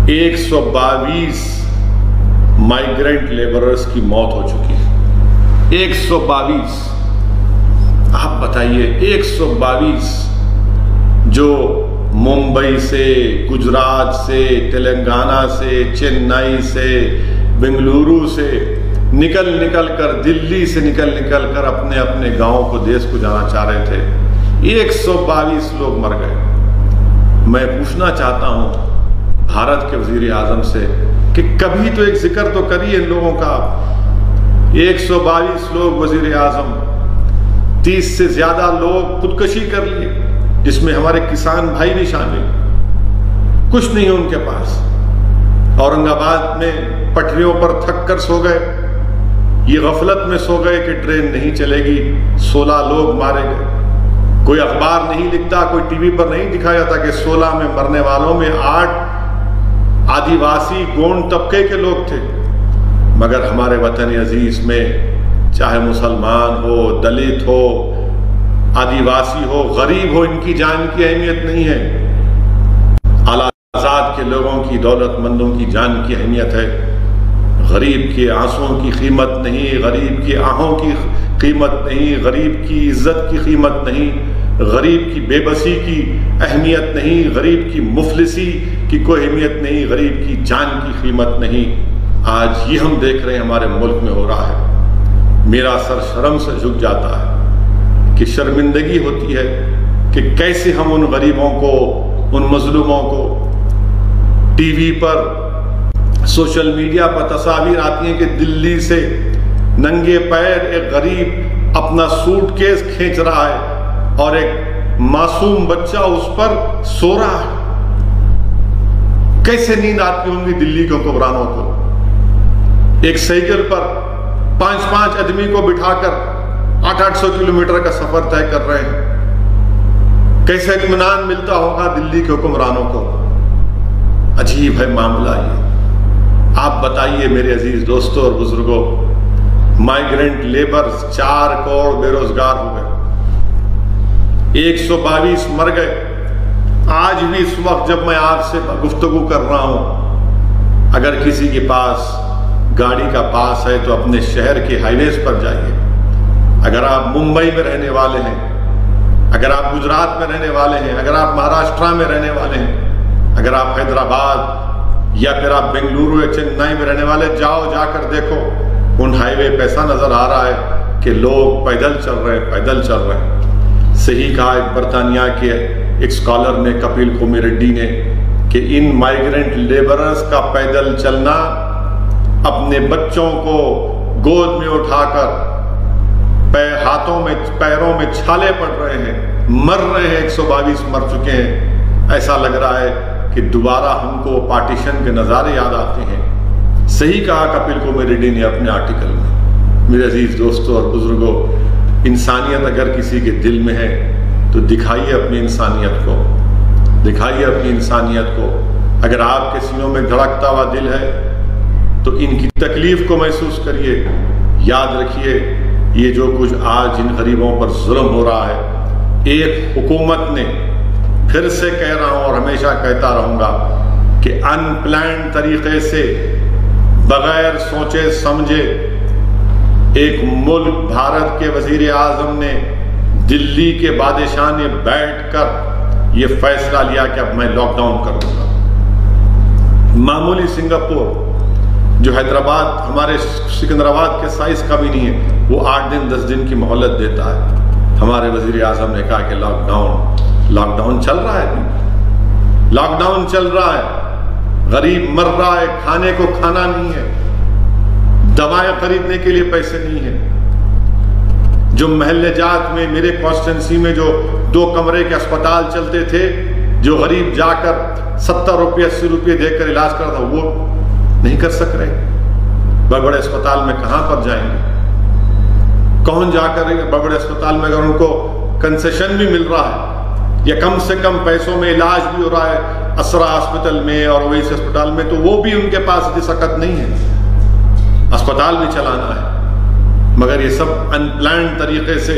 122 migrant labourers کی موت ہو چکی ہے۔ 122، آپ بتائیے 122 جو ممبئی سے، گجرات سے، تلنگانہ سے، چنئی سے، بنگلورو سے نکل کر، دلی سے نکل کر اپنے اپنے گاؤں کو، دیس کو جانا چاہ رہے تھے۔ 122 لوگ مر گئے۔ میں پوچھنا چاہتا ہوں بھارت کے وزیر اعظم سے کہ کبھی تو ایک ذکر تو کریے ان لوگوں کا۔ 122 لوگ وزیر اعظم، 30 سے زیادہ لوگ خودکشی کر لیے، جس میں ہمارے کسان بھائی بھی شامل۔ کچھ نہیں ہے ان کے پاس۔ اورنگ آباد میں پٹریوں پر تھک کر سو گئے، یہ غفلت میں سو گئے کہ ٹرین نہیں چلے گی، 16 لوگ مارے گئے۔ کوئی اخبار نہیں لکھتا، کوئی ٹی وی پر نہیں دکھایا جاتا کہ 16 میں مرنے والوں میں 8 آدیواسی گونڈ طبقے کے لوگ تھے۔ مگر ہمارے وطن عزیز میں چاہے مسلمان ہو، دلت ہو، آدیواسی ہو، غریب ہو، ان کی جان کی اہمیت نہیں ہے۔ اعلیٰ آزاد کے لوگوں کی، دولت مندوں کی جان کی اہمیت ہے۔ غریب کے آنسوں کی قیمت نہیں، غریب کی آہوں کی قیمت نہیں، غریب کی عزت کی قیمت نہیں، غریب کی بے بسی کی اہمیت نہیں، غریب کی مفلسی کی کوئی اہمیت نہیں، غریب کی جان کی قیمت نہیں۔ آج یہ ہم دیکھ رہے ہیں ہمارے ملک میں ہو رہا ہے۔ میرا سر شرم سے جھک جاتا ہے کہ شرمندگی ہوتی ہے کہ کیسے ہم ان غریبوں کو، ان مظلوموں کو ٹی وی پر، سوشل میڈیا پر تصاویر آتی ہیں کہ دلی سے ننگے پیر ایک غریب اپنا سوٹ کیس کھینچ رہا ہے اور ایک معصوم بچہ اس پر سو رہا ہے۔ کیسے نیند آتی ہوں گی دلی کے حکمرانوں کو؟ ایک سائیکل پر 5 آدمی کو بٹھا کر 800 کلومیٹر کا سفر طے کر رہے ہیں۔ کیسے اطمینان ملتا ہوگا دلی کے حکمرانوں کو؟ عجیب ہے معاملہ یہ۔ آپ بتائیے میرے عزیز دوستوں اور بزرگوں، مائیگرنٹ لیبرز 4 کروڑ بے روزگار ہو گئے، 122 مر گئے۔ آج بھی اس وقت جب میں آپ سے گفتگو کر رہا ہوں، اگر کسی کے پاس گاڑی کا پاس ہے تو اپنے شہر کے ہائی ویز پر جائیے۔ اگر آپ ممبئی میں رہنے والے ہیں، اگر آپ گجرات میں رہنے والے ہیں، اگر آپ مہاراشٹرا میں رہنے والے ہیں، اگر آپ حیدرآباد یا پھر آپ بنگلورو یا چنئی میں رہنے والے، جا کر دیکھو ان ہائی وے پہ ایسا نظر آ رہا ہے کہ لوگ پیدل چل رہے ہیں۔ صحیح کہا ایک برطانیہ کے ایک اسکالر نے، کپیل کومی ریڈی نے، کہ ان مائیگرنٹ لیبررز کا پیدل چلنا، اپنے بچوں کو گود میں اٹھا کر ہاتھوں میں، پیروں میں چھالے پڑ رہے ہیں، مر رہے ہیں، 122 مر چکے ہیں۔ ایسا لگ رہا ہے کہ دوبارہ ہم کو پارٹیشن کے نظارے یاد آتے ہیں۔ صحیح کہا کپیل کومی ریڈی نے اپنے آرٹیکل میں۔ میرے عزیز دوستوں اور بزرگوں، انسانیت اگر کسی کے دل میں ہے تو دکھائیے اپنی انسانیت کو، دکھائیے اپنی انسانیت کو۔ اگر آپ کے سینوں میں دھڑکتا ہوا دل ہے تو ان کی تکلیف کو محسوس کریے۔ یاد رکھیے یہ جو کچھ آج ان غریبوں پر ظلم ہو رہا ہے، ایک حکومت نے، پھر سے کہہ رہا ہوں اور ہمیشہ کہتا رہوں گا کہ ان پلانڈ طریقے سے، بغیر سوچے سمجھے، ایک ملک بھارت کے وزیر اعظم نے دلی کے بادشاہ نے بیٹھ کر یہ فیصلہ لیا کہ اب میں لاک ڈاؤن کر دوں گا۔ معمولی سنگاپور جو حیدرآباد، ہمارے سکندرآباد کے سائز کا بھی نہیں ہے، وہ 8 دن 10 دن کی مہلت دیتا ہے۔ ہمارے وزیر اعظم نے کہا کہ لاک ڈاؤن چل رہا ہے، لاک ڈاؤن چل رہا ہے، غریب مر رہا ہے، کھانے کو کھانا نہیں ہے، دوائیں خریدنے کے لیے پیسے نہیں ہیں۔ جو محلے جات میں، میرے کانسٹیٹنسی میں جو 2 کمرے کے اسپتال چلتے تھے، جو غریب جا کر 70 روپے 80 روپے دے کر علاج کرتا تھا، وہ نہیں کر سک رہے۔ بڑے بڑے اسپتال میں کہاں پر جائیں گے؟ کون جا کر بڑے بڑے اسپتال میں اگر ان کو کنسیشن بھی مل رہا ہے یا کم سے کم پیسوں میں علاج بھی ہو رہا ہے اسرا ہاسپٹل میں اور اویسی اسپتال میں، تو وہ بھی ان کے پاس اتنی سخت نہیں ہے، اسپتال بھی چلانا ہے۔ مگر یہ سب ان پلانڈ طریقے سے۔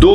2